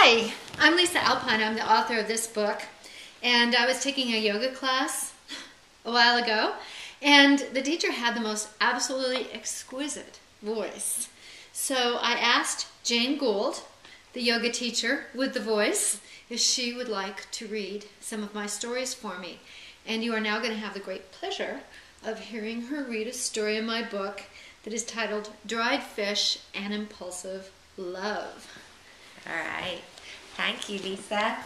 Hi, I'm Lisa Alpine. I'm the author of this book, and I was taking a yoga class a while ago, and the teacher had the most absolutely exquisite voice. So I asked Jane Gould, the yoga teacher with the voice, if she would like to read some of my stories for me. And you are now going to have the great pleasure of hearing her read a story in my book that is titled Dried Fish and Impulsive Love. All right. Thank you, Lisa.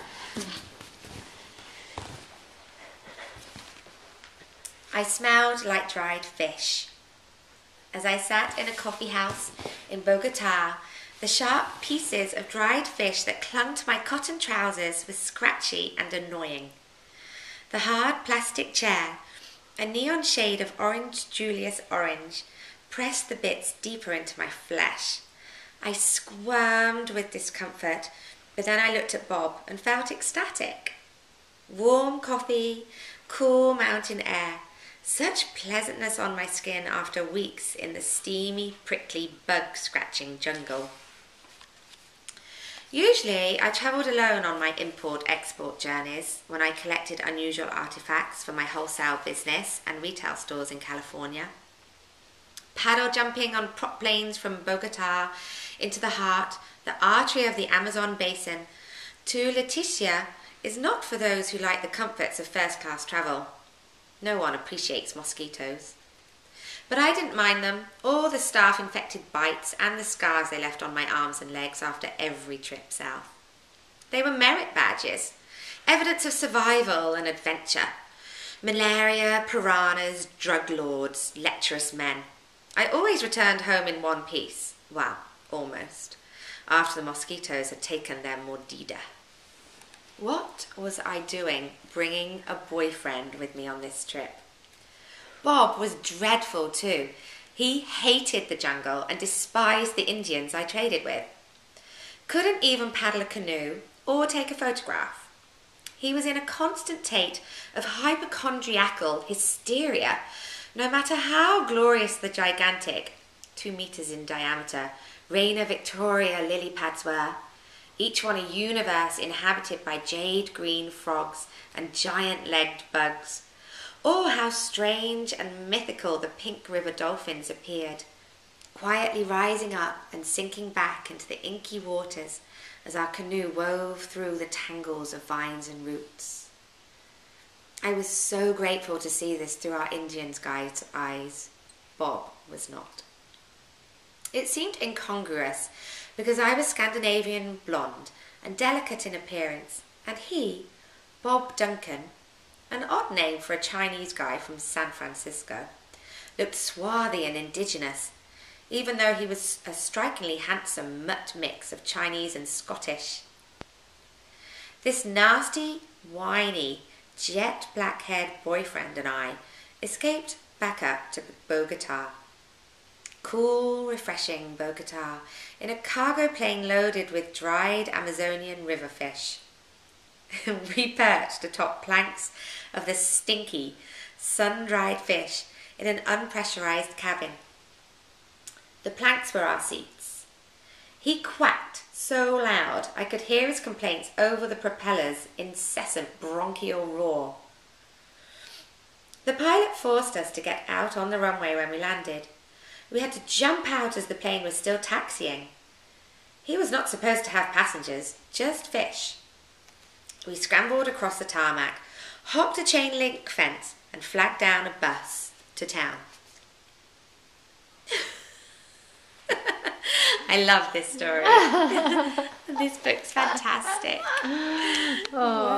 I smelled like dried fish. As I sat in a coffee house in Bogota, the sharp pieces of dried fish that clung to my cotton trousers were scratchy and annoying. The hard plastic chair, a neon shade of orange Julius orange, pressed the bits deeper into my flesh. I squirmed with discomfort, but then I looked at Bob and felt ecstatic. Warm coffee, cool mountain air, such pleasantness on my skin after weeks in the steamy, prickly, bug-scratching jungle. Usually, I travelled alone on my import-export journeys when I collected unusual artifacts for my wholesale business and retail stores in California. Paddle jumping on prop planes from Bogota into the heart, the artery of the Amazon basin, to Leticia is not for those who like the comforts of first-class travel. No one appreciates mosquitoes. But I didn't mind them, or the staph-infected bites and the scars they left on my arms and legs after every trip south. They were merit badges, evidence of survival and adventure. Malaria, piranhas, drug lords, lecherous men. I always returned home in one piece. Well, almost. After the mosquitoes had taken their mordida. What was I doing bringing a boyfriend with me on this trip? Bob was dreadful too. He hated the jungle and despised the Indians I traded with. Couldn't even paddle a canoe or take a photograph. He was in a constant state of hypochondriacal hysteria, no matter how glorious the gigantic, 2 meters in diameter, Reina Victoria lily pads were, each one a universe inhabited by jade green frogs and giant-legged bugs, or how strange and mythical the pink river dolphins appeared, quietly rising up and sinking back into the inky waters as our canoe wove through the tangles of vines and roots. I was so grateful to see this through our Indian guide's eyes. Bob was not. It seemed incongruous because I was Scandinavian blonde and delicate in appearance, and he, Bob Duncan, an odd name for a Chinese guy from San Francisco, looked swarthy and indigenous, even though he was a strikingly handsome mutt mix of Chinese and Scottish. This nasty, whiny, jet black-haired boyfriend and I escaped back up to Bogota. Cool, refreshing Bogota in a cargo plane loaded with dried Amazonian river fish. We perched atop planks of the stinky, sun-dried fish in an unpressurized cabin. The planks were our seats. He quacked so loud I could hear his complaints over the propeller's incessant bronchial roar. The pilot forced us to get out on the runway when we landed. We had to jump out as the plane was still taxiing. He was not supposed to have passengers, just fish. We scrambled across the tarmac, hopped a chain link fence, and flagged down a bus to town. I love this story. This book's fantastic. Oh.